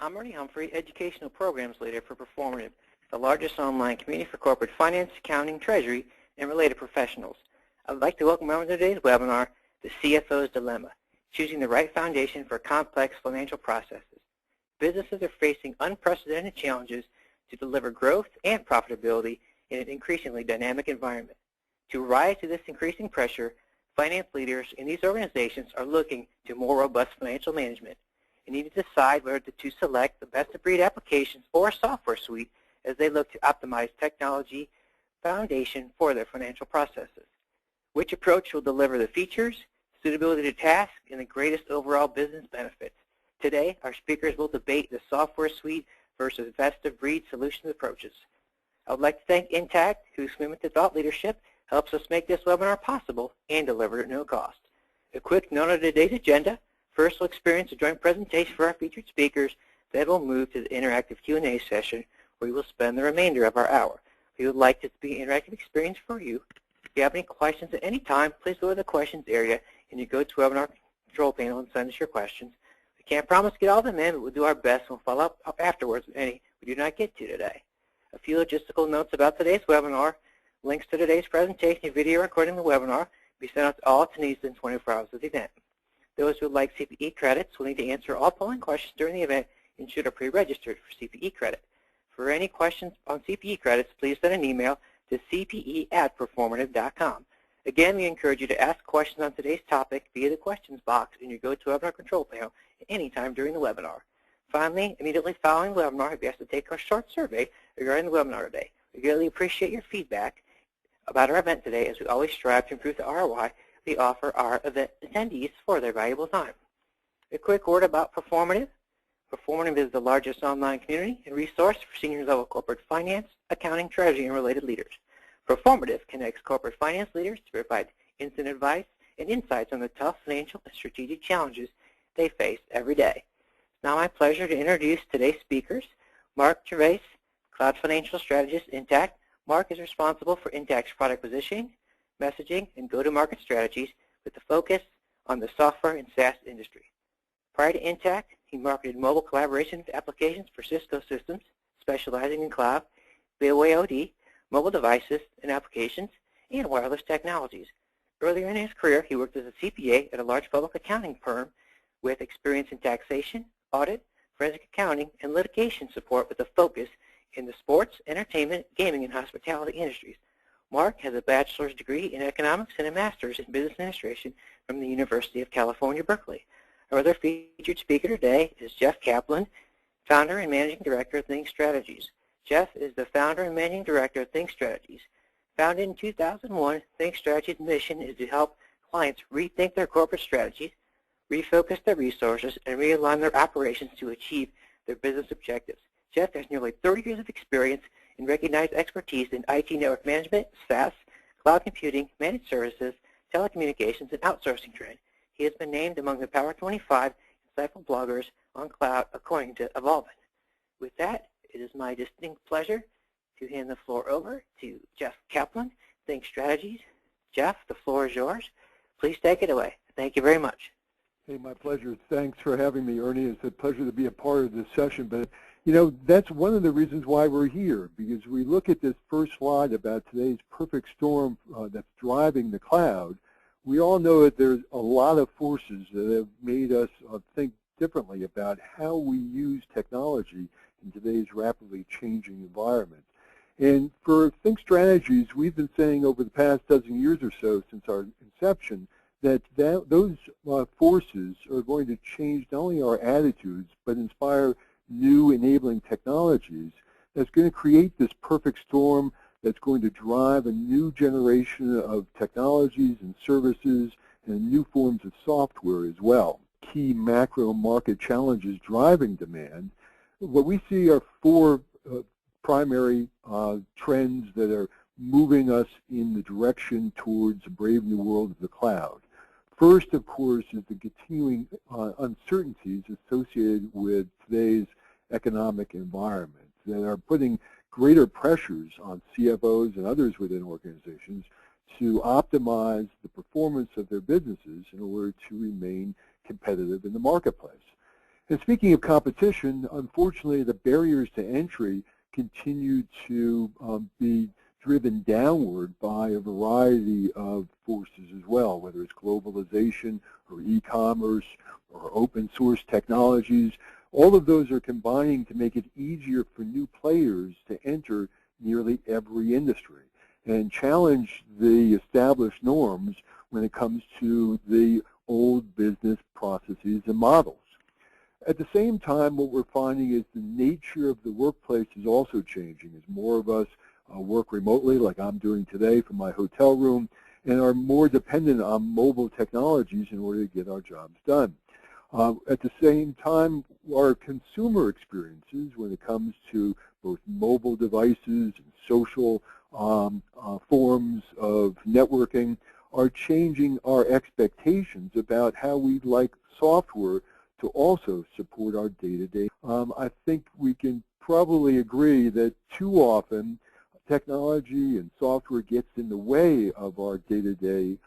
I'm Ernie Humphrey, Educational Programs Leader for Performative, the largest online community for corporate finance, accounting, treasury, and related professionals. I would like to welcome everyone to today's webinar, The CFO's Dilemma, Choosing the Right Foundation for Complex Financial Processes. Businesses are facing unprecedented challenges to deliver growth and profitability in an increasingly dynamic environment. To rise to this increasing pressure, finance leaders in these organizations are looking to more robust financial management and need to decide whether to select the best-of-breed applications or software suite as they look to optimize technology foundation for their financial processes. Which approach will deliver the features, suitability to task, and the greatest overall business benefits? Today, our speakers will debate the software suite versus best-of-breed solutions approaches. I would like to thank Intact, whose commitment to thought leadership helps us make this webinar possible and delivered at no cost. A quick note on today's agenda. First, we'll experience a joint presentation for our featured speakers. Then we'll move to the interactive Q&A session, where we will spend the remainder of our hour. We would like it to be an interactive experience for you. If you have any questions at any time, please go to the questions area in your GoToWebinar control panel and send us your questions. We can't promise to get all of them in, but we'll do our best and we'll follow up afterwards with any we do not get to today. A few logistical notes about today's webinar. Links to today's presentation and video recording of the webinar will be sent out to all attendees in 24 hours of the event. Those who would like CPE credits will need to answer all polling questions during the event and should have pre-registered for CPE credit. For any questions on CPE credits, please send an email to cpe@performative.com. Again, we encourage you to ask questions on today's topic via the questions box in your GoToWebinar control panel at any time during the webinar. Finally, immediately following the webinar, we'll be asked to take a short survey regarding the webinar today. We greatly appreciate your feedback about our event today, as we always strive to improve the ROI we offer our event attendees for their valuable time. A quick word about Performative. Performative is the largest online community and resource for senior level corporate finance, accounting, treasury, and related leaders. Performative connects corporate finance leaders to provide instant advice and insights on the tough financial and strategic challenges they face every day. It's now my pleasure to introduce today's speakers. Mark Gervais, Cloud Financial Strategist, Intact. Mark is responsible for Intact's product positioning, messaging, and go-to-market strategies with a focus on the software and SaaS industry. Prior to Intact, he marketed mobile collaboration applications for Cisco systems, specializing in cloud, BOAOD, mobile devices and applications, and wireless technologies. Earlier in his career, he worked as a CPA at a large public accounting firm with experience in taxation, audit, forensic accounting, and litigation support with a focus in the sports, entertainment, gaming, and hospitality industries. Mark has a bachelor's degree in economics and a master's in business administration from the University of California, Berkeley. Our other featured speaker today is Jeff Kaplan, founder and managing director of Think Strategies. Jeff is the founder and managing director of Think Strategies. Founded in 2001, Think Strategies' mission is to help clients rethink their corporate strategies, refocus their resources, and realign their operations to achieve their business objectives. Jeff has nearly 30 years of experience and recognized expertise in IT network management, SaaS, cloud computing, managed services, telecommunications, and outsourcing trend. He has been named among the Power 25 insightful bloggers on cloud according to Evolvin. With that, it is my distinct pleasure to hand the floor over to Jeff Kaplan, Think Strategies. Jeff, the floor is yours. Please take it away. Thank you very much. Hey, my pleasure. Thanks for having me, Ernie. It's a pleasure to be a part of this session. But, you know, that's one of the reasons why we're here, because we look at this first slide about today's perfect storm that's driving the cloud. We all know that there's a lot of forces that have made us think differently about how we use technology in today's rapidly changing environment. And for Think Strategies, we've been saying over the past dozen years or so since our inception that those forces are going to change not only our attitudes, but inspire new enabling technologies that's going to create this perfect storm that's going to drive a new generation of technologies and services and new forms of software as well. Key macro market challenges driving demand. What we see are four primary trends that are moving us in the direction towards a brave new world of the cloud. First, of course, is the continuing uncertainties associated with today's economic environment that are putting greater pressures on CFOs and others within organizations to optimize the performance of their businesses in order to remain competitive in the marketplace. And speaking of competition, unfortunately, the barriers to entry continue to be driven downward by a variety of forces as well, whether it's globalization or e-commerce or open source technologies. All of those are combining to make it easier for new players to enter nearly every industry and challenge the established norms when it comes to the old business processes and models. At the same time, what we're finding is the nature of the workplace is also changing as more of us work remotely, like I'm doing today from my hotel room, and are more dependent on mobile technologies in order to get our jobs done. At the same time, our consumer experiences when it comes to both mobile devices and social forms of networking are changing our expectations about how we'd like software to also support our day-to-day. I think we can probably agree that too often technology and software gets in the way of our day-to-day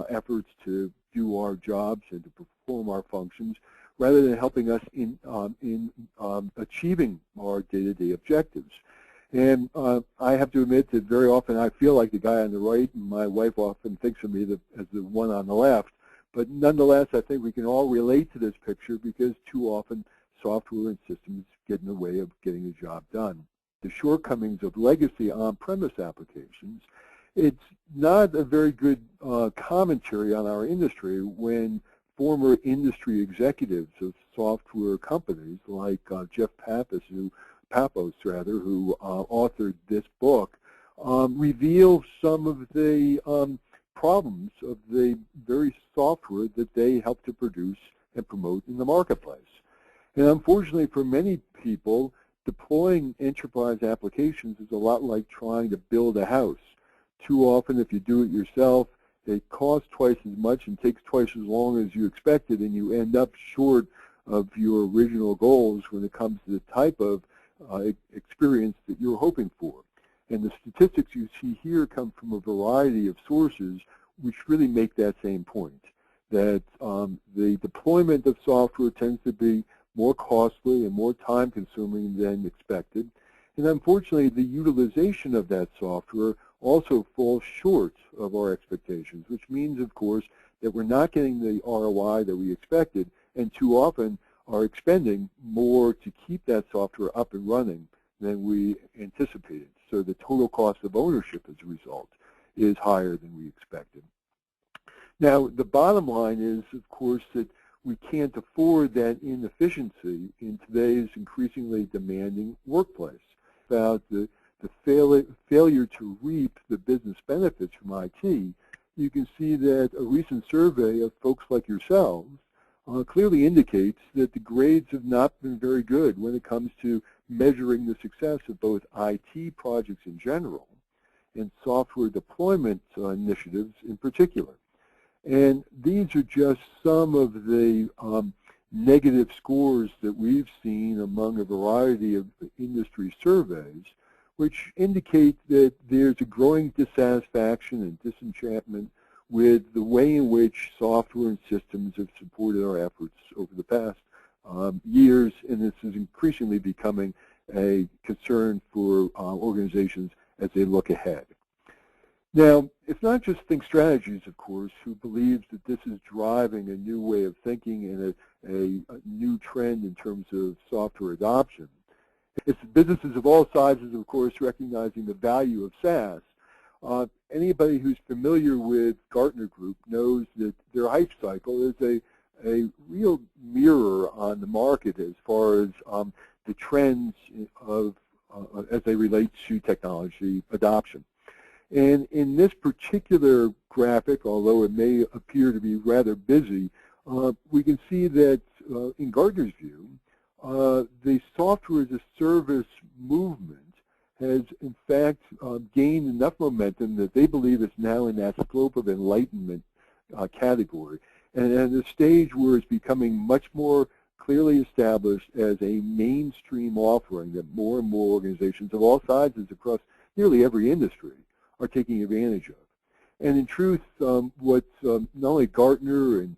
efforts to do our jobs and to perform our functions rather than helping us in achieving our day-to-day objectives. And I have to admit that very often I feel like the guy on the right, and my wife often thinks of me as the one on the left. But nonetheless, I think we can all relate to this picture because too often software and systems get in the way of getting the job done. The shortcomings of legacy on-premise applications, it's not a very good commentary on our industry when former industry executives of software companies like Jeff Pappas, who authored this book, reveal some of the problems of the very software that they help to produce and promote in the marketplace. And unfortunately for many people, deploying enterprise applications is a lot like trying to build a house. Too often, if you do it yourself, it costs twice as much and takes twice as long as you expected, and you end up short of your original goals when it comes to the type of experience that you're hoping for. And the statistics you see here come from a variety of sources which really make that same point, that the deployment of software tends to be more costly and more time-consuming than expected. And unfortunately, the utilization of that software also falls short of our expectations, which means, of course, that we're not getting the ROI that we expected, and too often are expending more to keep that software up and running than we anticipated. So the total cost of ownership as a result is higher than we expected. Now, the bottom line is, of course, that we can't afford that inefficiency in today's increasingly demanding workplace. About the failure to reap the business benefits from IT, you can see that a recent survey of folks like yourselves clearly indicates that the grades have not been very good when it comes to measuring the success of both IT projects in general and software deployment initiatives in particular. And these are just some of the negative scores that we've seen among a variety of industry surveys, which indicate that there's a growing dissatisfaction and disenchantment with the way in which software and systems have supported our efforts over the past years, and this is increasingly becoming a concern for organizations as they look ahead. Now, it's not just Think Strategies, of course, who believes that this is driving a new way of thinking and a new trend in terms of software adoption. It's businesses of all sizes, of course, recognizing the value of SaaS. Anybody who's familiar with Gartner Group knows that their hype cycle is a real mirror on the market as far as the trends of as they relate to technology adoption. And in this particular graphic, although it may appear to be rather busy, we can see that in Gartner's view, the software as a service movement has in fact gained enough momentum that they believe it's now in that scope of enlightenment category, and at a stage where it's becoming much more clearly established as a mainstream offering that more and more organizations of all sizes across nearly every industry are taking advantage of. And in truth, what not only Gartner and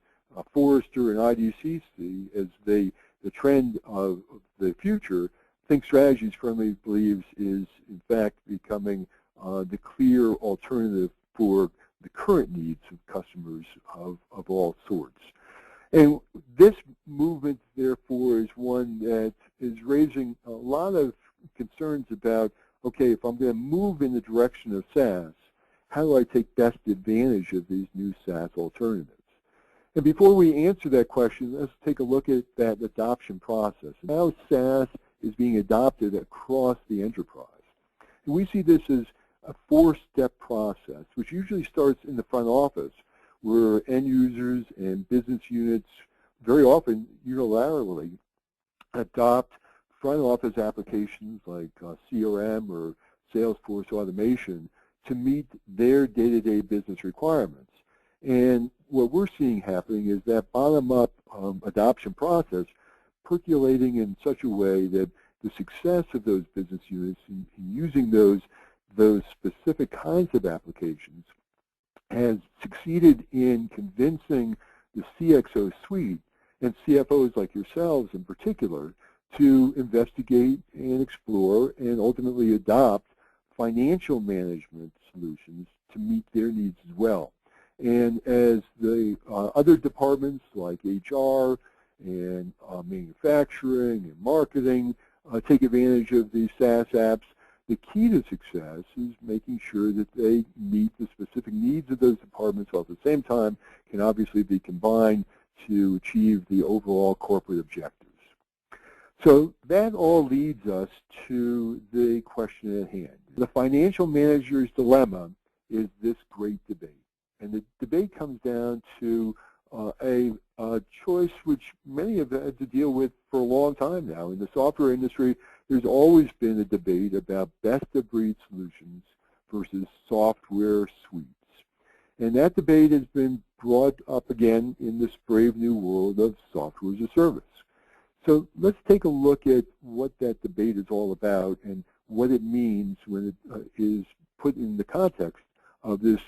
Forrester and IDC see as they the trend of the future, Think Strategies firmly believes is, in fact, becoming the clear alternative for the current needs of customers of all sorts. And this movement, therefore, is one that is raising a lot of concerns about, okay, if I'm going to move in the direction of SaaS, how do I take best advantage of these new SaaS alternatives? And before we answer that question, let's take a look at that adoption process and how SaaS is being adopted across the enterprise. And we see this as a four-step process, which usually starts in the front office, where end users and business units very often unilaterally adopt front office applications like CRM or Salesforce automation to meet their day-to-day business requirements. And what we're seeing happening is that bottom-up adoption process percolating in such a way that the success of those business units in using those specific kinds of applications has succeeded in convincing the CXO suite and CFOs like yourselves in particular to investigate and explore and ultimately adopt financial management solutions to meet their needs as well. And as the other departments like HR and manufacturing and marketing take advantage of these SaaS apps, the key to success is making sure that they meet the specific needs of those departments while at the same time can obviously be combined to achieve the overall corporate objectives. So that all leads us to the question at hand. The financial manager's dilemma is this great debate. And the debate comes down to a choice which many have had to deal with for a long time now. In the software industry, there's always been a debate about best-of-breed solutions versus software suites. And that debate has been brought up again in this brave new world of software as a service. So let's take a look at what that debate is all about and what it means when it is put in the context of this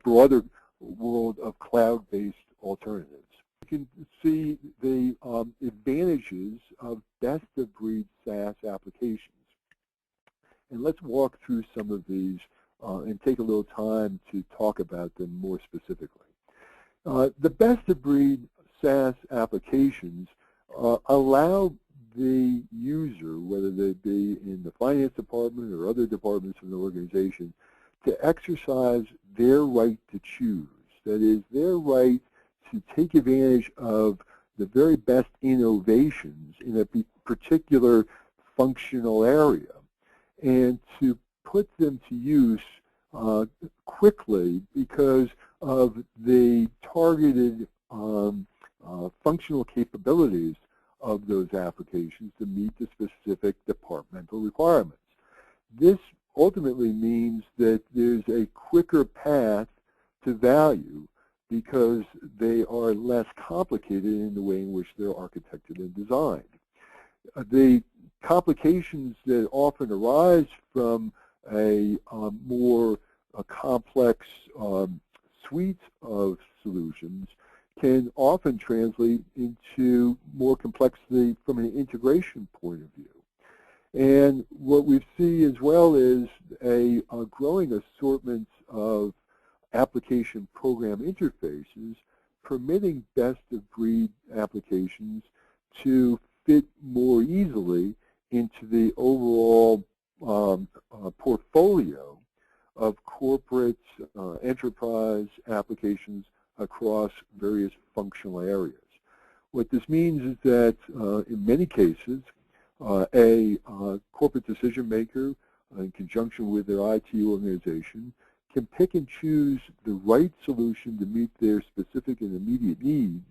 broader world of cloud-based alternatives. You can see the advantages of best-of-breed SaaS applications. And let's walk through some of these and take a little time to talk about them more specifically. The best-of-breed SaaS applications allow the user, whether they be in the finance department or other departments of the organization, to exercise their right to choose. That is, their right to take advantage of the very best innovations in a particular functional area and to put them to use quickly because of the targeted functional capabilities of those applications to meet the specific departmental requirements. This ultimately means that there's a quicker path to value because they are less complicated in the way in which they're architected and designed. The complications that often arise from a more complex suite of solutions can often translate into more complexity from an integration point of view. And what we see as well is a growing assortment of application program interfaces permitting best-of-breed applications to fit more easily into the overall portfolio of corporate enterprise applications across various functional areas. What this means is that in many cases, a corporate decision maker in conjunction with their IT organization can pick and choose the right solution to meet their specific and immediate needs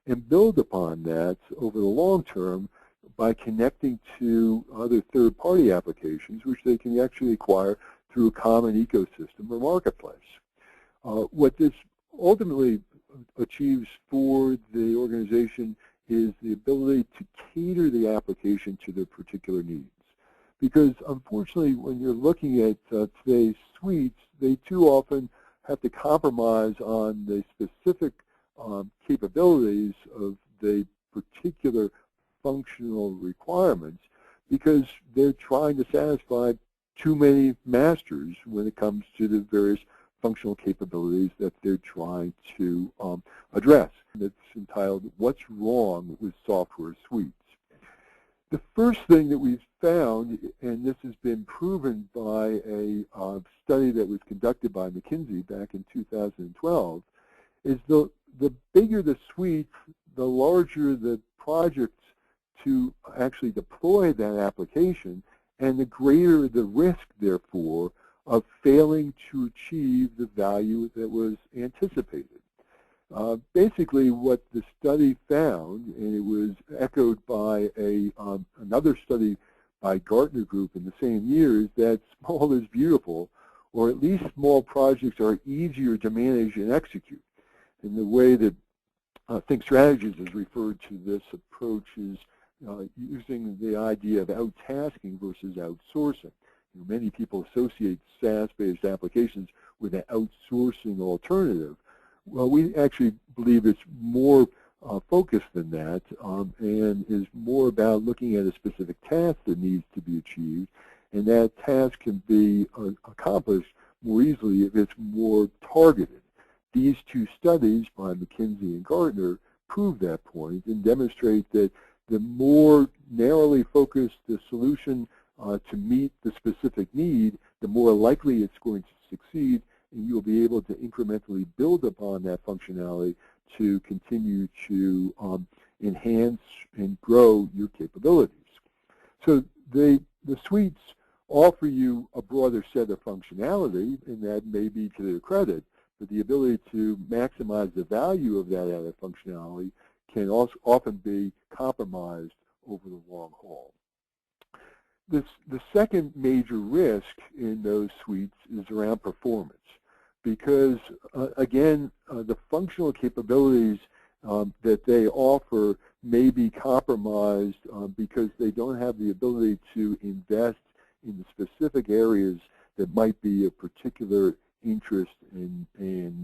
and build upon that over the long term by connecting to other third-party applications which they can actually acquire through a common ecosystem or marketplace. What this ultimately achieves for the organization is the ability to cater the application to their particular needs. Because unfortunately, when you're looking at today's suites, they too often have to compromise on the specific capabilities of the particular functional requirements because they're trying to satisfy too many masters when it comes to the various functional capabilities that they're trying to address. It's entitled, What's Wrong with Software Suites? The first thing that we've found, and this has been proven by a study that was conducted by McKinsey back in 2012, is the bigger the suite, the larger the projects to actually deploy that application, and the greater the risk, therefore, of failing to achieve the value that was anticipated. Basically, what the study found, and it was echoed by another study by Gartner Group in the same year, is that small is beautiful, or at least small projects are easier to manage and execute. And the way that Think Strategies has referred to this approach is using the idea of out-tasking versus outsourcing. Many people associate SaaS-based applications with an outsourcing alternative. Well, we actually believe it's more focused than that and is more about looking at a specific task that needs to be achieved, and that task can be accomplished more easily if it's more targeted. These two studies by McKinsey and Gartner prove that point and demonstrate that the more narrowly focused the solution to meet the specific need, the more likely it's going to succeed, and you'll be able to incrementally build upon that functionality to continue to enhance and grow your capabilities. So the suites offer you a broader set of functionality, and that may be to their credit, but the ability to maximize the value of that added functionality can also often be compromised over the long haul. The second major risk in those suites is around performance, because again, the functional capabilities that they offer may be compromised because they don't have the ability to invest in the specific areas that might be of particular interest and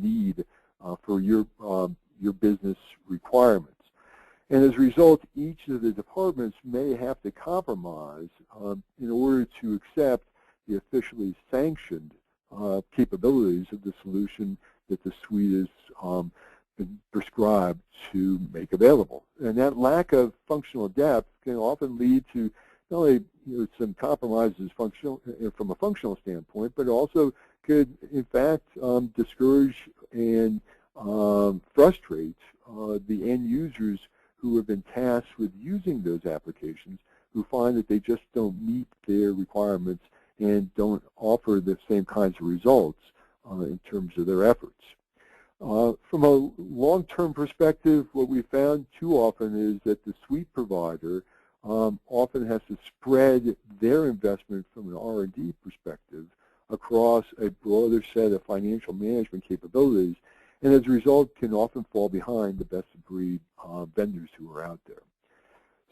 need for your business requirements. And as a result, each of the departments may have to compromise in order to accept the officially sanctioned capabilities of the solution that the suite has been prescribed to make available. And that lack of functional depth can often lead to not only some compromises from a functional standpoint, but also could, in fact, discourage and frustrate the end users who have been tasked with using those applications, who find that they just don't meet their requirements and don't offer the same kinds of results in terms of their efforts. From a long-term perspective, what we found too often is that the suite provider often has to spread their investment from an R&D perspective across a broader set of financial management capabilities, and as a result can often fall behind the best-of-breed vendors who are out there.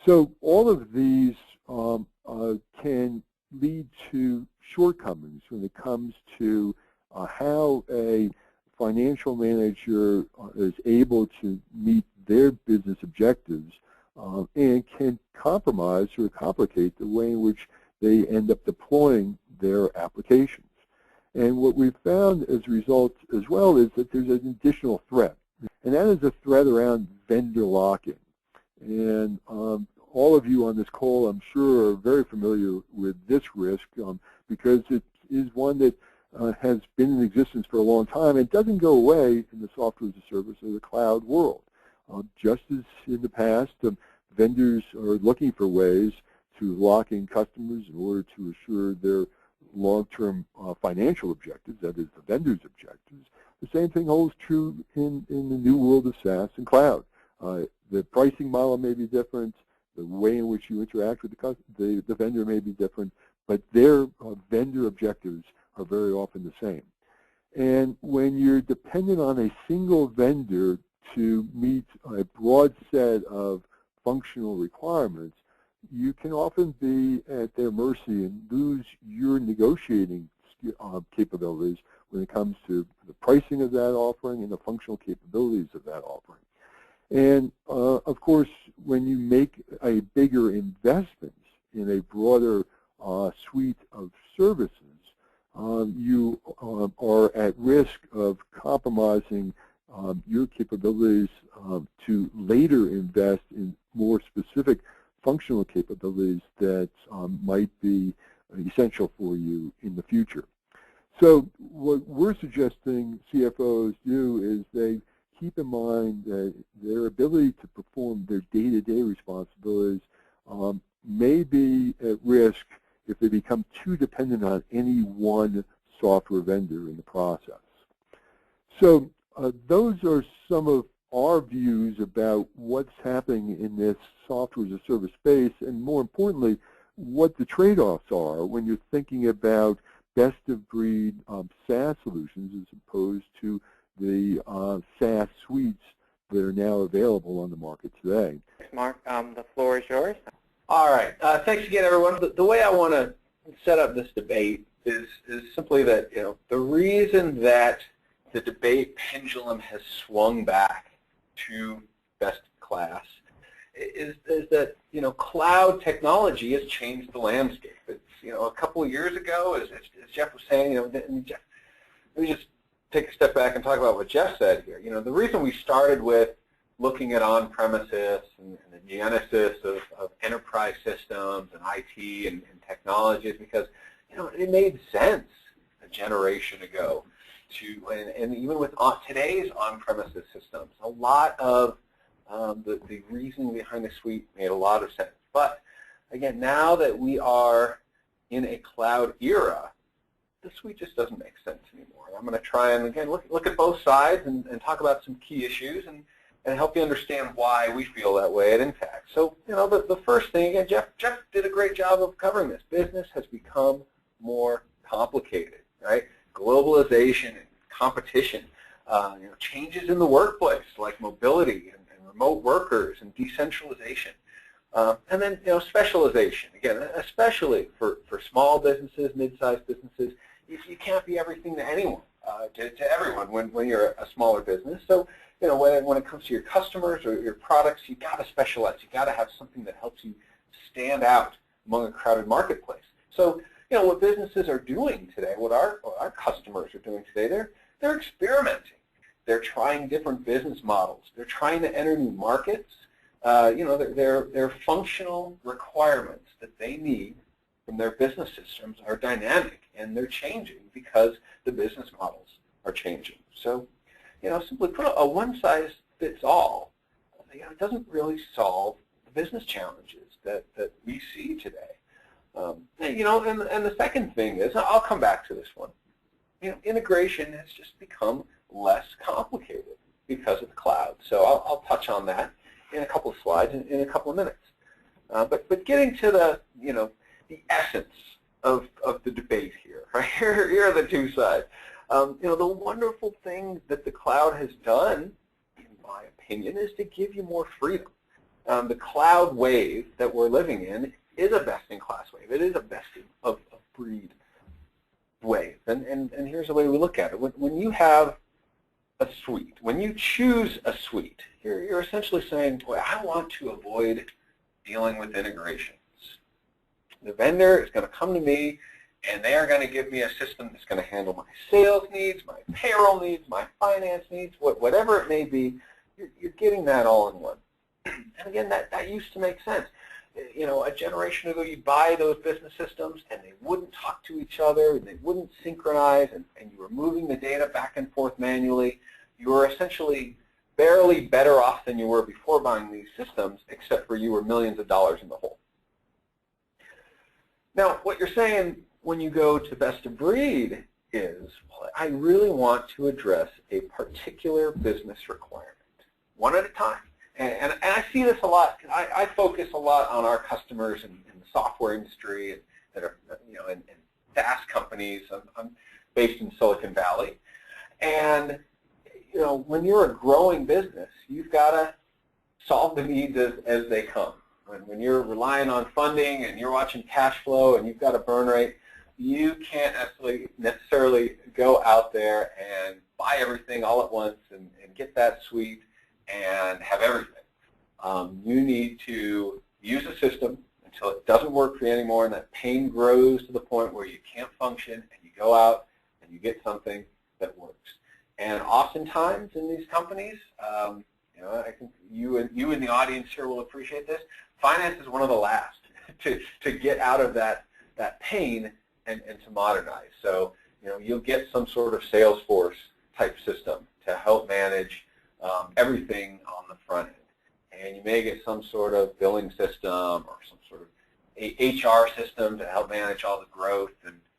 So all of these can lead to shortcomings when it comes to how a financial manager is able to meet their business objectives and can compromise or complicate the way in which they end up deploying their applications. And what we've found as a result as well is that there's an additional threat, and that is a threat around vendor lock-in. And all of you on this call, I'm sure, are very familiar with this risk because it is one that has been in existence for a long time and doesn't go away in the software as a service or the cloud world. Just as in the past, vendors are looking for ways to lock in customers in order to assure their long-term financial objectives, that is the vendor's objectives. The same thing holds true in the new world of SaaS and cloud. The pricing model may be different, the way in which you interact with the vendor may be different, but their vendor objectives are very often the same. And when you're dependent on a single vendor to meet a broad set of functional requirements, you can often be at their mercy and lose your negotiating capabilities when it comes to the pricing of that offering and the functional capabilities of that offering. And of course, when you make a bigger investment in a broader suite of services, you are at risk of compromising your capabilities to later invest in more specific functional capabilities that might be essential for you in the future. So what we're suggesting CFOs do is they keep in mind that their ability to perform their day-to-day responsibilities may be at risk if they become too dependent on any one software vendor in the process. So those are some of our views about what's happening in this software as a service space, and more importantly, what the trade-offs are when you're thinking about best-of-breed SaaS solutions as opposed to the SaaS suites that are now available on the market today. Mark, the floor is yours. All right. Thanks again, everyone. The way I want to set up this debate is simply that, the reason that the debate pendulum has swung back to best in class is that, cloud technology has changed the landscape. It's, a couple of years ago, as Jeff was saying, let me just take a step back and talk about what Jeff said here. The reason we started with looking at on-premises and the genesis of enterprise systems and IT and technology is because, it made sense a generation ago to, and even with today's on-premises systems, a lot of the reasoning behind the suite made a lot of sense. But again, now that we are in a cloud era, the suite just doesn't make sense anymore. I'm going to try and, again, look at both sides and talk about some key issues and help you understand why we feel that way at Intact. So, the first thing, again, Jeff did a great job of covering this. Business has become more complicated, right? Globalization and competition, changes in the workplace like mobility and remote workers and decentralization. And then, specialization. Again, especially for small businesses, mid-sized businesses, you can't be everything to anyone, to everyone when you're a smaller business. So, when it comes to your customers or your products, you've got to specialize. You've got to have something that helps you stand out among a crowded marketplace. So, what businesses are doing today, what our customers are doing today, they're experimenting. They're trying different business models. They're trying to enter new markets. Their functional requirements that they need from their business systems are dynamic, and they're changing because the business models are changing. So, simply put, a one-size-fits-all, it doesn't really solve the business challenges that we see today. And the second thing is, I'll come back to this one, integration has just become less complicated because of the cloud. So I'll touch on that in a couple of slides in a couple of minutes. But getting to the essence of the debate here, right? Here are the two sides. The wonderful thing that the cloud has done, in my opinion, is to give you more freedom. The cloud wave that we're living in is a best-in-class wave. It is a best-of-breed wave. And here's the way we look at it. When you have a suite, when you choose a suite, you're essentially saying, boy, I want to avoid dealing with integrations. The vendor is going to come to me, and they are going to give me a system that's going to handle my sales needs, my payroll needs, my finance needs, whatever it may be. You're getting that all in one. And again, that used to make sense. A generation ago, you'd buy those business systems, and they wouldn't talk to each other, and they wouldn't synchronize, and you were moving the data back and forth manually. You were essentially barely better off than you were before buying these systems, except for you were millions of dollars in the hole. Now, what you're saying when you go to best of breed is, well, I really want to address a particular business requirement, one at a time. And I see this a lot. I focus a lot on our customers in the software industry that are, in SaaS companies. I'm based in Silicon Valley. And, when you're a growing business, you've got to solve the needs as they come. When you're relying on funding and you're watching cash flow and you've got a burn rate, you can't necessarily go out there and buy everything all at once and get that suite and have everything. You need to use a system until it doesn't work for you anymore, and that pain grows to the point where you can't function, and you go out and you get something that works. And oftentimes in these companies, I think you in the audience here will appreciate this. Finance is one of the last to get out of that pain and to modernize. So you'll get some sort of Salesforce type system to help manage everything on the front end, and you may get some sort of billing system or some sort of HR system to help manage all the growth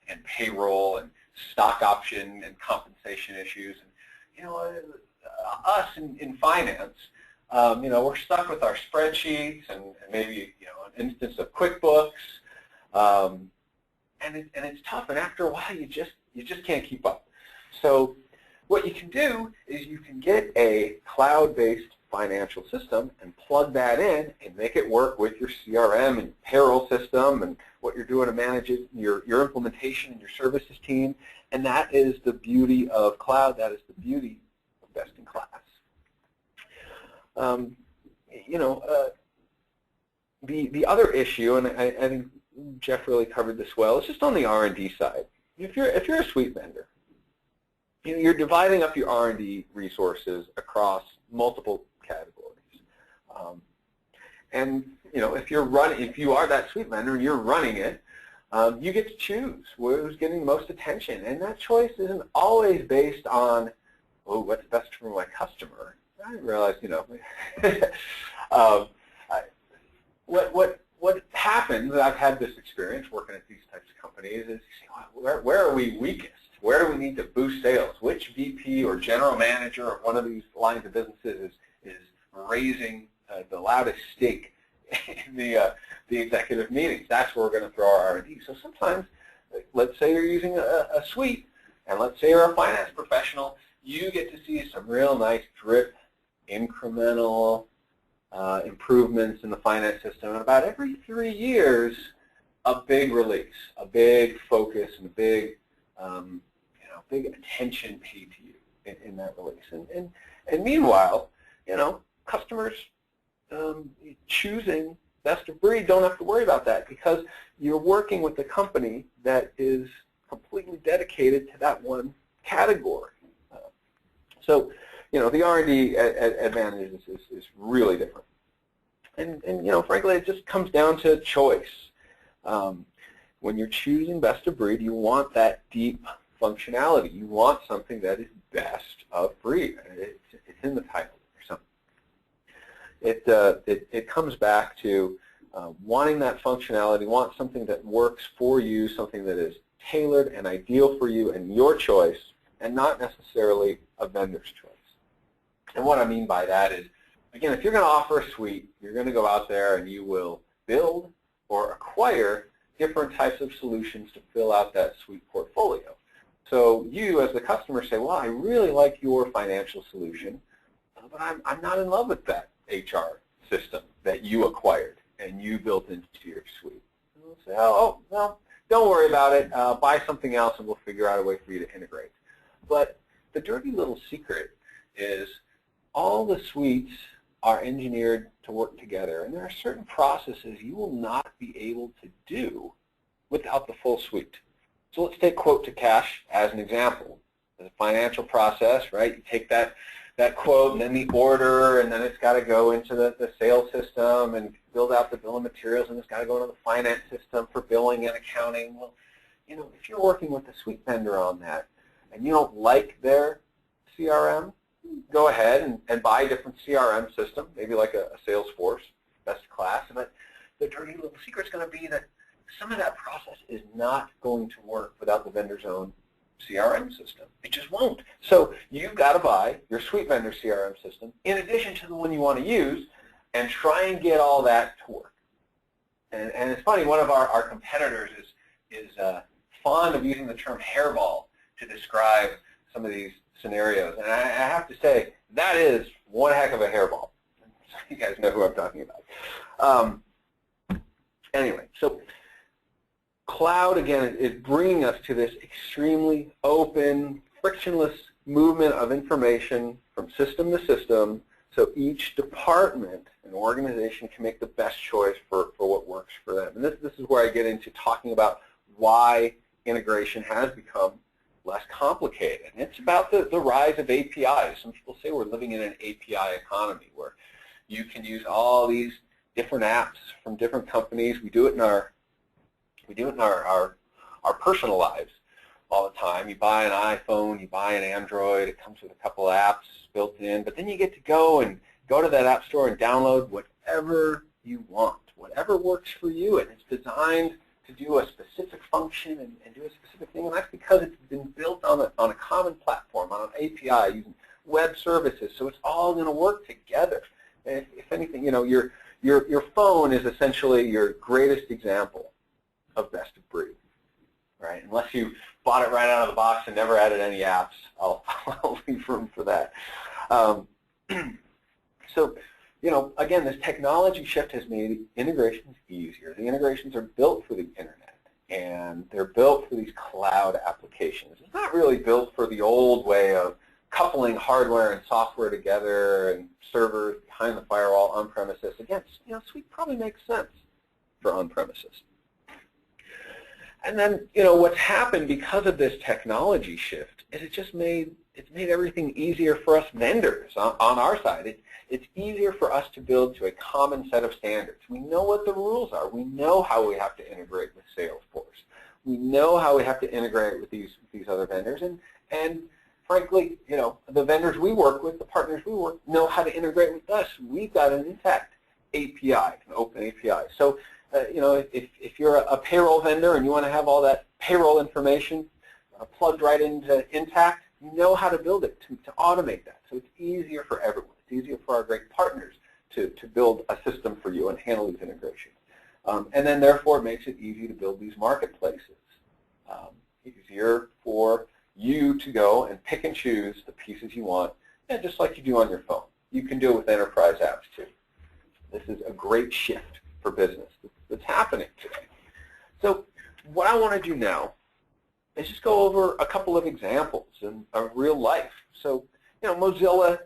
and payroll and stock option and compensation issues. And us in finance, we're stuck with our spreadsheets and maybe an instance of QuickBooks, and it's tough. And after a while, you just can't keep up. So what you can do is you can get a cloud-based financial system and plug that in and make it work with your CRM and payroll system and what you're doing to manage it, your implementation and your services team. And that is the beauty of cloud. That is the beauty of best in class. The other issue, and I think Jeff really covered this well, is just on the R&D side. If you're a suite vendor, you're dividing up your R&D resources across multiple categories. If you are that suite vendor and you're running it, you get to choose who's getting the most attention, and that choice isn't always based on, oh, what's best for my customer. I didn't realize, what happens, I've had this experience working at these types of companies, is you say, where are we weakest? Where do we need to boost sales? Which VP or general manager of one of these lines of businesses is raising the loudest stake in the executive meetings? That's where we're going to throw our R&D. So sometimes, let's say you're using a suite, and let's say you're a finance professional, you get to see some real nice drip, incremental improvements in the finance system. And about every 3 years, a big release, a big focus, and a big big attention paid to you in that release. And meanwhile, customers choosing best of breed don't have to worry about that because you're working with a company that is completely dedicated to that one category. So, the R&D advantage is really different. And frankly, it just comes down to choice. When you're choosing best of breed, you want that deep functionality. You want something that is best of breed. It's in the title or something. It comes back to wanting that functionality, want something that works for you, something that is tailored and ideal for you and your choice, and not necessarily a vendor's choice. And what I mean by that is, again, if you're going to offer a suite, you're going to go out there and you will build or acquire different types of solutions to fill out that suite portfolio. So you, as the customer, say, well, I really like your financial solution, but I'm not in love with that HR system that you acquired and you built into your suite. And we'll say, oh, well, don't worry about it. Buy something else and we'll figure out a way for you to integrate. But the dirty little secret is all the suites are engineered to work together, and there are certain processes you will not be able to do without the full suite. So let's take quote to cash as an example. As a financial process, right? You take that quote and then the order, and then it's got to go into the sales system and build out the bill of materials, and it's got to go into the finance system for billing and accounting. Well, if you're working with a suite vendor on that and you don't like their CRM, go ahead and buy a different CRM system, maybe like a Salesforce, best class. But the dirty little secret is going to be that some of that process is not going to work without the vendor's own CRM system. It just won't. So you've got to buy your suite vendor CRM system in addition to the one you want to use and try and get all that to work. And it's funny, one of our competitors is fond of using the term hairball to describe some of these scenarios. And I have to say, that is one heck of a hairball. So you guys know who I'm talking about. Anyway, so cloud, again, is bringing us to this extremely open, frictionless movement of information from system to system so each department and organization can make the best choice for what works for them. And this is where I get into talking about why integration has become less complicated. And it's about the rise of APIs. Some people say we're living in an API economy where you can use all these different apps from different companies. We do it in our personal lives all the time. You buy an iPhone, you buy an Android, it comes with a couple apps built in, but then you get to go to that app store and download whatever you want, whatever works for you, and it's designed to do a specific function and do a specific thing, and that's because it's been built on a common platform, on an API, using web services, so it's all going to work together. And if anything, your phone is essentially your greatest example of best of breed, right? Unless you bought it right out of the box and never added any apps, I'll leave room for that. So, again, this technology shift has made integrations easier. The integrations are built for the internet, and they're built for these cloud applications. It's not really built for the old way of coupling hardware and software together and servers behind the firewall on-premises. Again, Suite probably makes sense for on-premises. And then, what's happened because of this technology shift is it's made everything easier for us vendors on our side. It's easier for us to build to a common set of standards. We know what the rules are. We know how we have to integrate with Salesforce. We know how we have to integrate with these other vendors. And frankly, the vendors we work with, the partners we work with, know how to integrate with us. We've got an intact API, an open API. So, if you're a payroll vendor and you want to have all that payroll information plugged right into Intact, you know how to build it, to automate that. So it's easier for everyone. It's easier for our great partners to build a system for you and handle these integrations. And then, therefore, it makes it easy to build these marketplaces. Easier for you to go and pick and choose the pieces you want, and just like you do on your phone. You can do it with enterprise apps, too. This is a great shift for business that's happening today. So what I want to do now is just go over a couple of examples in real life. So, Mozilla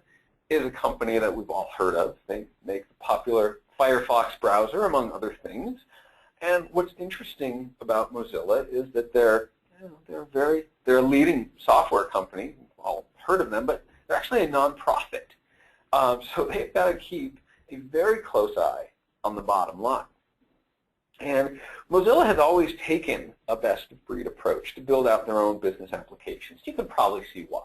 is a company that we've all heard of. They make the popular Firefox browser, among other things. And what's interesting about Mozilla is that they're a leading software company. We've all heard of them, but they're actually a nonprofit. So they've got to keep a very close eye on the bottom line. And Mozilla has always taken a best-of-breed approach to build out their own business applications. You can probably see why.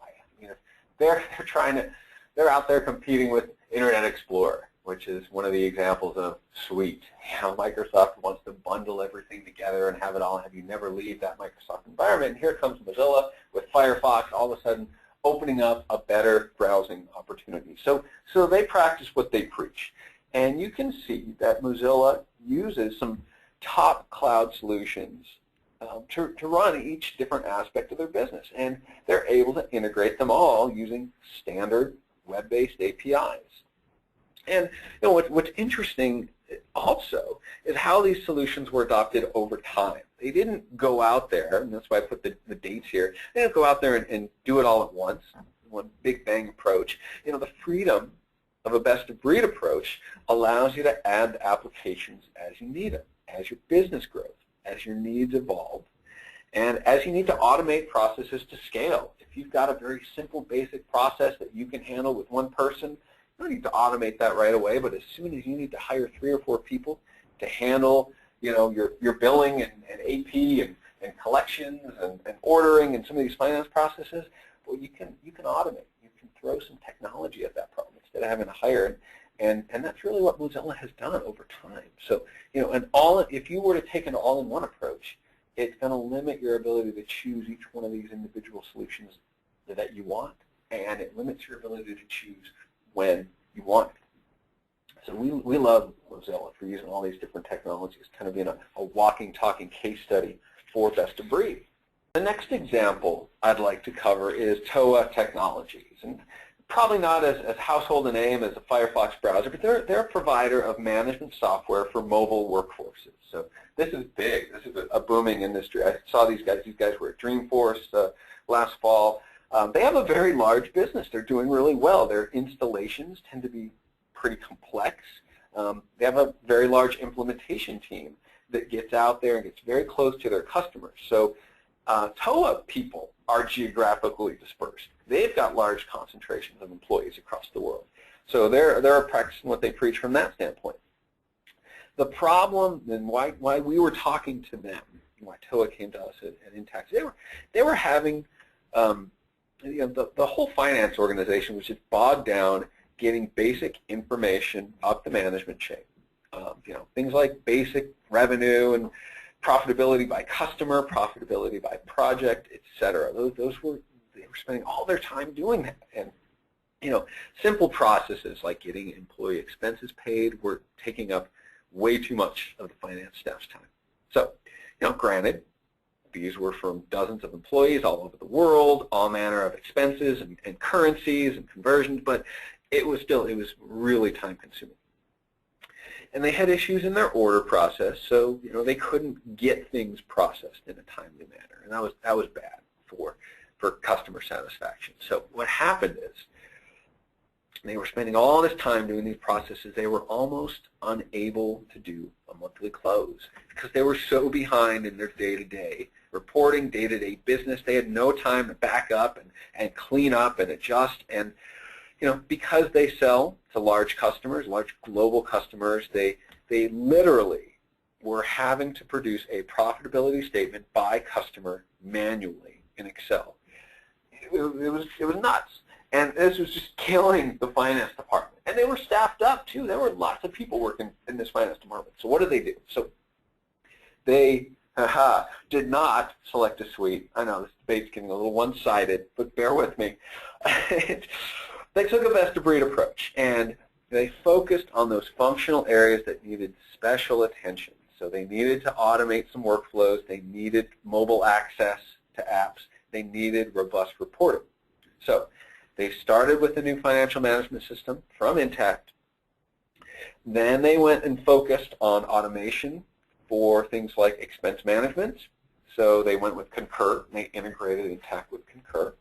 They're out there competing with Internet Explorer, which is one of the examples of Suite. Microsoft wants to bundle everything together and have you never leave that Microsoft environment. And here comes Mozilla with Firefox, all of a sudden opening up a better browsing opportunity. So they practice what they preach. And you can see that Mozilla uses some top cloud solutions to run each different aspect of their business. And they're able to integrate them all using standard web-based APIs. And what's interesting also is how these solutions were adopted over time. They didn't go out there, and that's why I put the dates here, they didn't go out there and do it all at once, one big bang approach. The freedom of a best-of-breed approach allows you to add applications as you need them, as your business grows, as your needs evolve, and as you need to automate processes to scale. If you've got a very simple, basic process that you can handle with one person, you don't need to automate that right away, but as soon as you need to hire 3 or 4 people to handle your billing and AP and collections and ordering and some of these finance processes, well, you can automate. You can throw some technology at that problem instead of having to hire. And that's really what Mozilla has done over time. So, if you were to take an all-in-one approach, it's going to limit your ability to choose each one of these individual solutions that you want, and it limits your ability to choose when you want it. So we love Mozilla for using all these different technologies, kind of being a walking, talking case study for best of breed. The next example I'd like to cover is TOA Technologies. And probably not as household a name as a Firefox browser, but they're a provider of management software for mobile workforces. So this is big. This is a booming industry. I saw these guys. These guys were at Dreamforce last fall. They have a very large business. They're doing really well. Their installations tend to be pretty complex. They have a very large implementation team that gets out there and gets very close to their customers. So TOA people are geographically dispersed. They've got large concentrations of employees across the world. So they're practicing what they preach from that standpoint. The problem, and why we were talking to them, why TOA came to us at Intact, they were having, the whole finance organization was just bogged down getting basic information up the management chain. Things like basic revenue and profitability by customer, profitability by project, etc. They were spending all their time doing that, and simple processes like getting employee expenses paid were taking up way too much of the finance staff's time. So, granted, these were from dozens of employees all over the world, all manner of expenses and currencies and conversions, but it was really time consuming. And they had issues in their order process, so they couldn't get things processed in a timely manner, and that was bad for customer satisfaction. So what happened is they were spending all this time doing these processes. They were almost unable to do a monthly close because they were so behind in their day-to-day reporting, day-to-day business. They had no time to back up and clean up and adjust. And because they sell to large customers, large global customers, they literally were having to produce a profitability statement by customer manually in Excel. It was nuts. And this was just killing the finance department. And they were staffed up, too. There were lots of people working in this finance department. So what did they do? So they did not select a suite. I know this debate's getting a little one-sided, but bear with me. They took a best-of-breed approach, and they focused on those functional areas that needed special attention. So they needed to automate some workflows. They needed mobile access to apps. They needed robust reporting. So they started with a new financial management system from Intact. Then they went and focused on automation for things like expense management. So they went with Concur. They integrated Intact with Concur.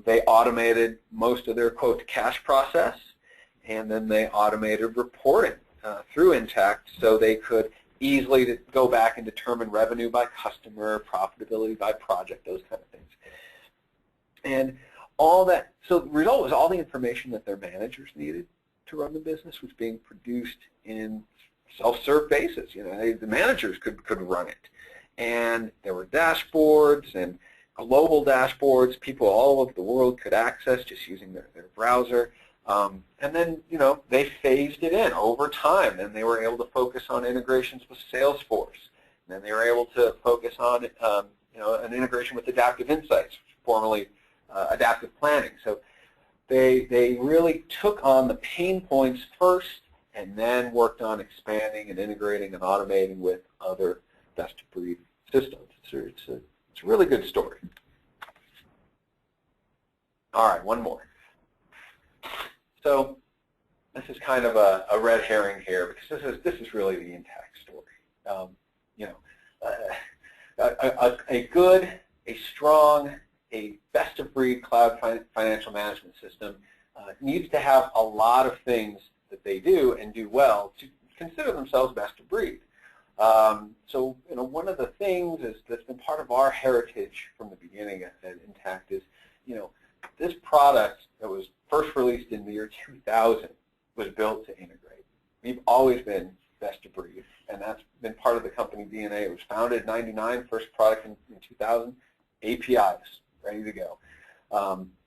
They automated most of their quote-to-cash process, and then they automated reporting through Intact so they could easily go back and determine revenue by customer, profitability by project, those kind of things. And all that, so the result was all the information that their managers needed to run the business was being produced in self-serve basis. The managers could run it. And there were dashboards and global dashboards people all over the world could access just using their browser. And then, they phased it in over time, and they were able to focus on integrations with Salesforce. And then they were able to focus on, an integration with Adaptive Insights, formerly adaptive planning. So they really took on the pain points first and then worked on expanding and integrating and automating with other best-of-breed systems. It's a really good story. All right, one more. So this is kind of a red herring here because this is really the Intact story. A good, a strong, a best-of-breed cloud financial management system needs to have a lot of things that they do and do well to consider themselves best-of-breed. So, one of the things that's been part of our heritage from the beginning at Intact is, this product that was first released in the year 2000 was built to integrate. We've always been best-of-breed, and that's been part of the company DNA. It was founded in '99, first product in 2000, APIs, ready to go.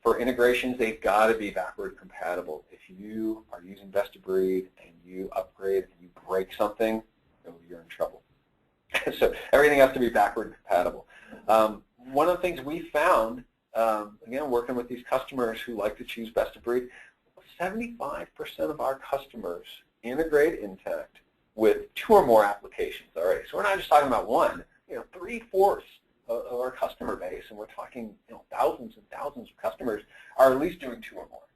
For integrations, they've got to be backward compatible. If you are using best-of-breed and you upgrade and you break something, you're in trouble. So everything has to be backward compatible. One of the things we found, again, working with these customers who like to choose best-of-breed, 75% of our customers integrate Intact with 2 or more applications already. So we're not just talking about one. 3/4 of our customer base, and we're talking thousands and thousands of customers, are at least doing 2 or more.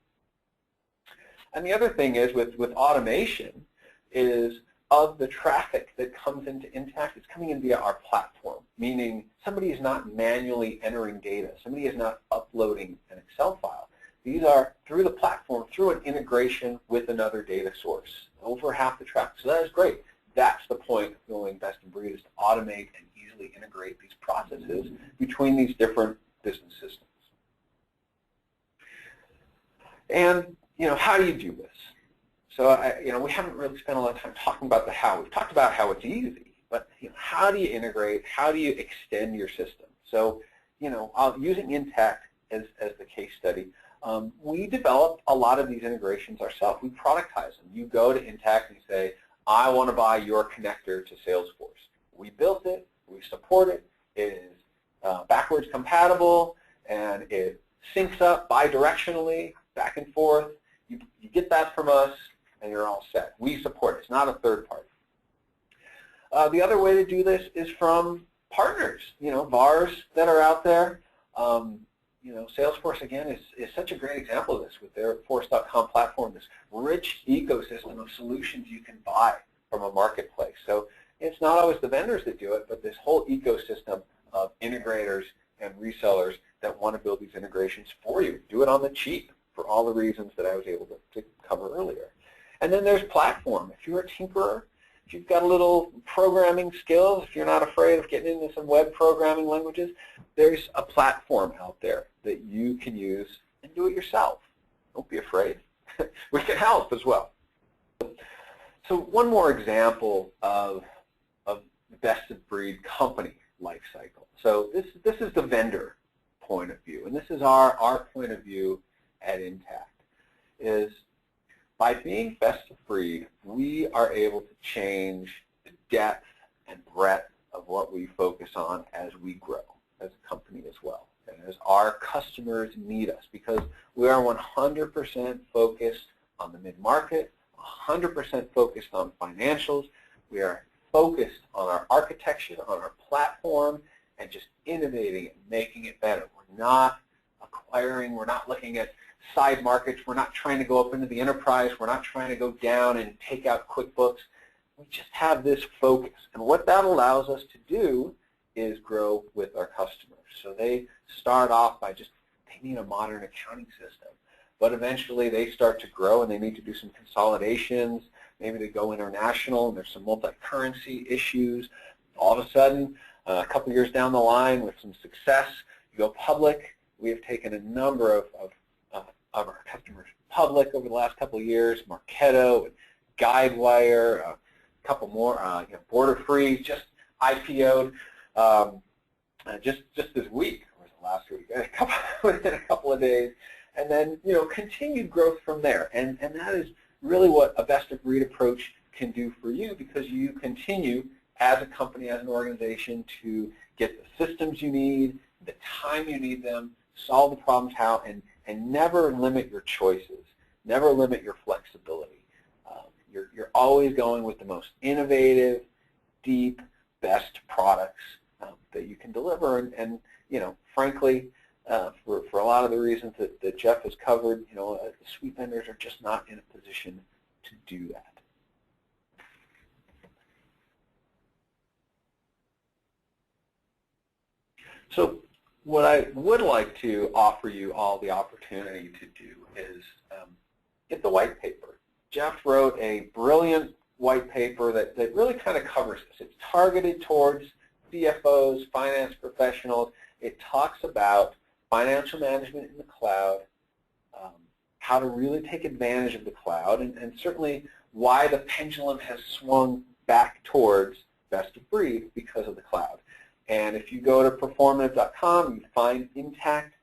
And the other thing is with automation is of the traffic that comes into Intact, it's coming in via our platform, meaning somebody is not manually entering data. Somebody is not uploading an Excel file. These are through the platform, through an integration with another data source. Over half the traffic. So that is great. That's the point of going best in breed, is to automate and easily integrate these processes between these different business systems. And how do you do this? So we haven't really spent a lot of time talking about the how. We've talked about how it's easy, but how do you integrate? How do you extend your system? So using Intact as the case study, we developed a lot of these integrations ourselves. We productize them. You go to Intact and you say, I want to buy your connector to Salesforce. We built it. We support it. It is backwards compatible, and it syncs up bidirectionally, back and forth. You get that from us, and you're all set. We support it. It's not a third party. The other way to do this is from partners, VARs that are out there. Salesforce, again, is such a great example of this with their Force.com platform, this rich ecosystem of solutions you can buy from a marketplace. So it's not always the vendors that do it, but this whole ecosystem of integrators and resellers that want to build these integrations for you. Do it on the cheap for all the reasons that I was able to cover earlier. And then there's platform. If you're a tinkerer, if you've got a little programming skills, if you're not afraid of getting into some web programming languages, there's a platform out there that you can use and do it yourself. Don't be afraid. We can help as well. So one more example of best-of-breed company life cycle. So this is the vendor point of view, and this is our point of view at Intact, is by being best of breed, we are able to change the depth and breadth of what we focus on as we grow as a company as well, and as our customers need us, because we are 100% focused on the mid-market, 100% focused on financials. We are focused on our architecture, on our platform, and just innovating it, making it better. We're not acquiring, we're not looking at side markets, we're not trying to go up into the enterprise, we're not trying to go down and take out QuickBooks. We just have this focus. And what that allows us to do is grow with our customers. So they start off by just, they need a modern accounting system. But eventually they start to grow and they need to do some consolidations. Maybe they go international and there's some multi-currency issues. All of a sudden, a couple years down the line with some success, you go public. We have taken a number of our customers public over the last couple of years, Marketo, and Guidewire, a couple more, Border Free just IPO'd just this week, or was it last week, within a couple of days, and then continued growth from there. And that is really what a best-of-breed approach can do for you, because you continue as a company, as an organization, to get the systems you need, the time you need them, solve the problems how, and never limit your choices, never limit your flexibility. You're always going with the most innovative, deep, best products that you can deliver, and frankly, for a lot of the reasons that Jeff has covered, the suite vendors are just not in a position to do that. So what I would like to offer you all the opportunity to do is get the white paper. Jeff wrote a brilliant white paper that really kind of covers this. It's targeted towards CFOs, finance professionals. It talks about financial management in the cloud, how to really take advantage of the cloud, and certainly why the pendulum has swung back towards best of breed because of the cloud. And if you go to performative.com, you find Intact.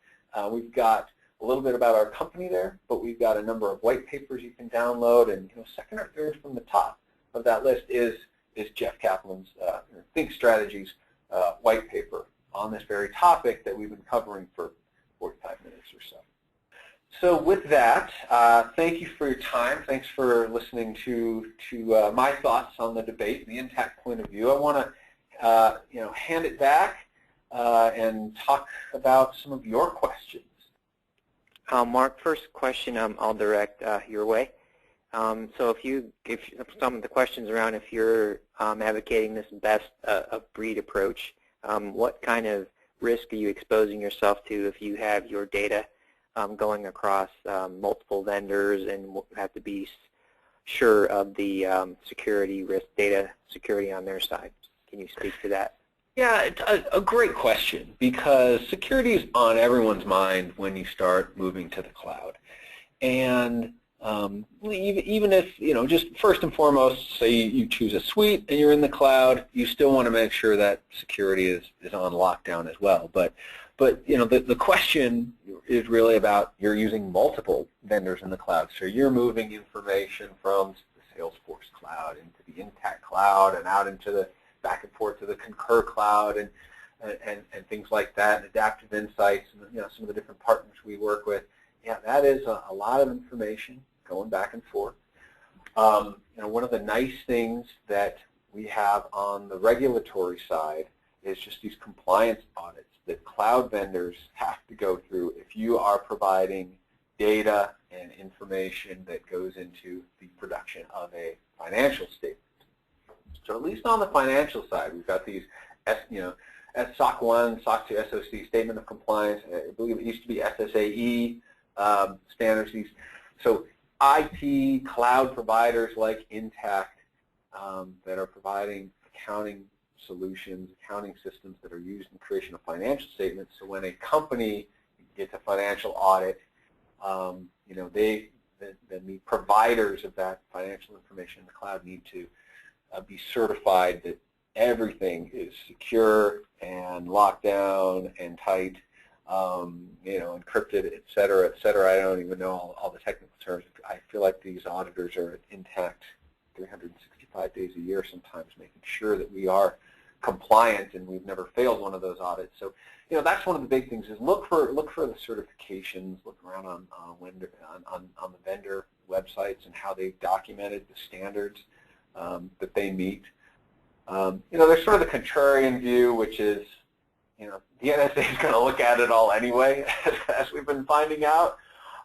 We've got a little bit about our company there, but we've got a number of white papers you can download, and second or third from the top of that list is Jeff Kaplan's Think Strategies white paper on this very topic that we've been covering for 45 minutes or so. So with that, thank you for your time. Thanks for listening to my thoughts on the debate, the Intact point of view. I want to hand it back and talk about some of your questions. Mark, first question I'll direct your way. So if some of the questions around if you're advocating this best of breed approach, what kind of risk are you exposing yourself to if you have your data going across multiple vendors and have to be sure of the security risk, data security on their side? Can you speak to that? Yeah, it's a great question, because security is on everyone's mind when you start moving to the cloud. And even if, just first and foremost, say you choose a suite and you're in the cloud, you still want to make sure that security is on lockdown as well. But the question is really about you're using multiple vendors in the cloud. So you're moving information from the Salesforce cloud into the Intact cloud and out into the back and forth to the Concur cloud and things like that, and Adaptive Insights, and some of the different partners we work with. Yeah, that is a lot of information going back and forth. One of the nice things that we have on the regulatory side is just these compliance audits that cloud vendors have to go through if you are providing data and information that goes into the production of a financial statement. So at least on the financial side, we've got these, SOC 1, SOC 2, SOC, Statement of Compliance. I believe it used to be SSAE standards. So IT cloud providers like Intact that are providing accounting solutions, accounting systems that are used in creation of financial statements. So when a company gets a financial audit, the providers of that financial information in the cloud need to be certified that everything is secure and locked down and tight, encrypted, et cetera, et cetera. I don't even know all the technical terms. I feel like these auditors are Intact 365 days a year sometimes, making sure that we are compliant, and we've never failed one of those audits. So, that's one of the big things is look for the certifications, look around on the vendor websites and how they've documented the standards that they meet. There's sort of the contrarian view, which is, the NSA is going to look at it all anyway, as we've been finding out.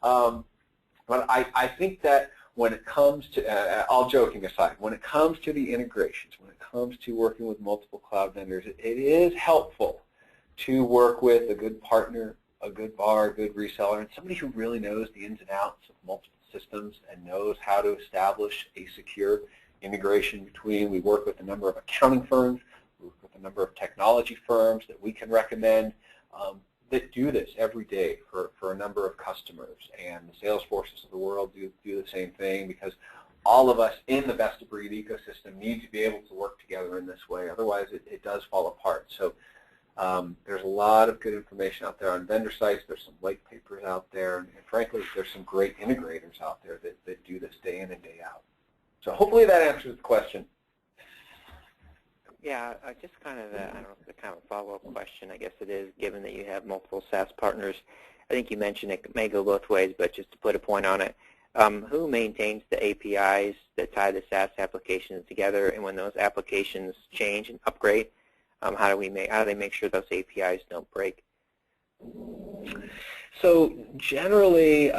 But I think that when it comes to, all joking aside, when it comes to the integrations, when it comes to working with multiple cloud vendors, it is helpful to work with a good partner, a good VAR, a good reseller, and somebody who really knows the ins and outs of multiple systems and knows how to establish a secure integration between. We work with a number of accounting firms, we work with a number of technology firms that we can recommend that do this every day for a number of customers. And the Salesforces of the world do the same thing, because all of us in the best-of-breed ecosystem need to be able to work together in this way. Otherwise, it does fall apart. So there's a lot of good information out there on vendor sites. There's some white papers out there. And frankly, there's some great integrators out there that do this day in and day out. So hopefully that answers the question. Yeah, just kind of a follow-up question, I guess it is, given that you have multiple SaaS partners. I think you mentioned it may go both ways, but just to put a point on it, who maintains the APIs that tie the SaaS applications together, and when those applications change and upgrade, how do they make sure those APIs don't break? So generally,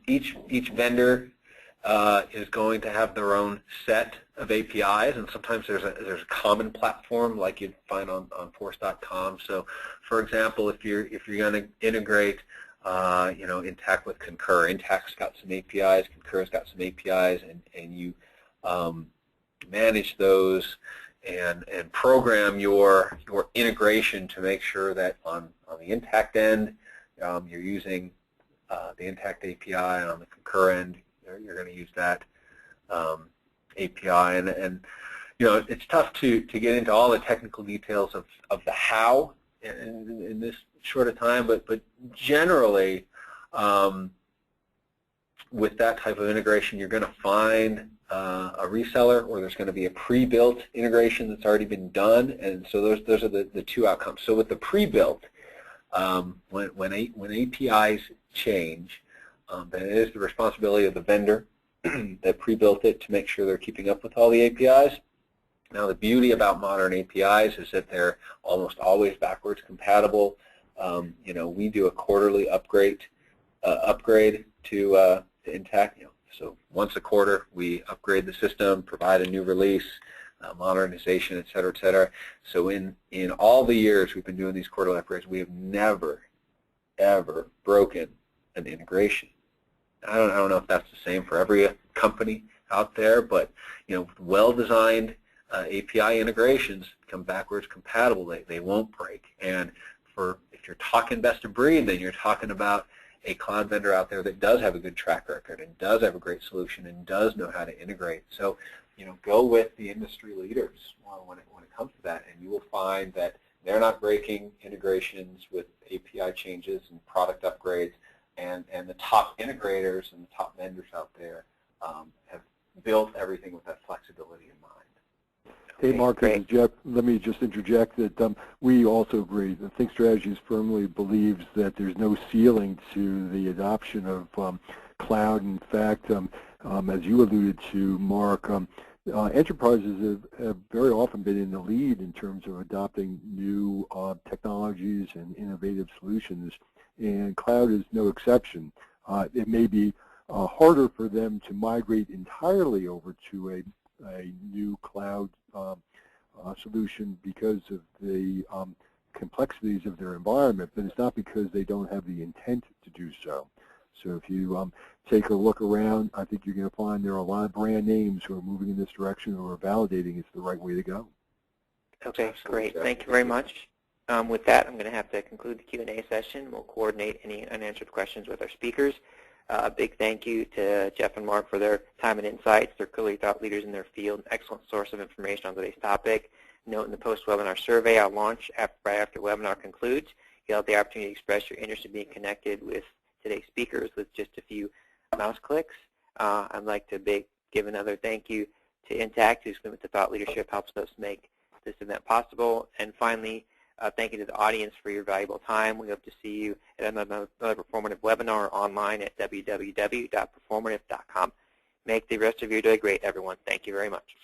each vendor is going to have their own set of APIs, and sometimes there's a common platform like you'd find on Force.com. So, for example, if you're going to integrate, Intact with Concur, Intact's got some APIs, Concur's got some APIs, and you manage those and program your integration to make sure that on the Intact end you're using the Intact API, and on the Concur end you're going to use that API, and it's tough to get into all the technical details of the how in this short of time, but generally with that type of integration, you're going to find a reseller, or there's going to be a pre-built integration that's already been done, and so those are the two outcomes. So with the pre-built, when APIs change, then it is the responsibility of the vendor that pre-built it to make sure they're keeping up with all the APIs. Now, the beauty about modern APIs is that they're almost always backwards compatible. We do a quarterly upgrade to Intact. So once a quarter, we upgrade the system, provide a new release. modernization, et cetera, et cetera. So in all the years we've been doing these quarterly upgrades, we have never, ever broken an integration. I don't know if that's the same for every company out there, but well-designed API integrations come backwards compatible. They won't break. And if you're talking best of breed, then you're talking about a cloud vendor out there that does have a good track record and does have a great solution and does know how to integrate. So, go with the industry leaders when it comes to that, and you will find that they're not breaking integrations with API changes and product upgrades, and the top integrators and the top vendors out there have built everything with that flexibility in mind. Hey, Mark, this is Jeff. Let me just interject that we also agree that Think Strategies firmly believes that there's no ceiling to the adoption of cloud. In fact, as you alluded to, Mark, enterprises have very often been in the lead in terms of adopting new technologies and innovative solutions, and cloud is no exception. It may be harder for them to migrate entirely over to a new cloud solution because of the complexities of their environment, but it's not because they don't have the intent to do so. So if you take a look around, I think you're going to find there are a lot of brand names who are moving in this direction or are validating it's the right way to go. Okay, great. Thank you very much. With that, I'm going to have to conclude the Q&A session. We'll coordinate any unanswered questions with our speakers. A big thank you to Jeff and Mark for their time and insights. They're clearly thought leaders in their field, an excellent source of information on today's topic. Note in the post-webinar survey I'll launch right after the webinar concludes, you'll have the opportunity to express your interest in being connected with today's speakers with just a few mouse clicks. I'd like to give another thank you to Intact, whose commitment to thought leadership helps us make this event possible. And finally, thank you to the audience for your valuable time. We hope to see you at another Performative webinar online at www.performative.com. Make the rest of your day great, everyone. Thank you very much.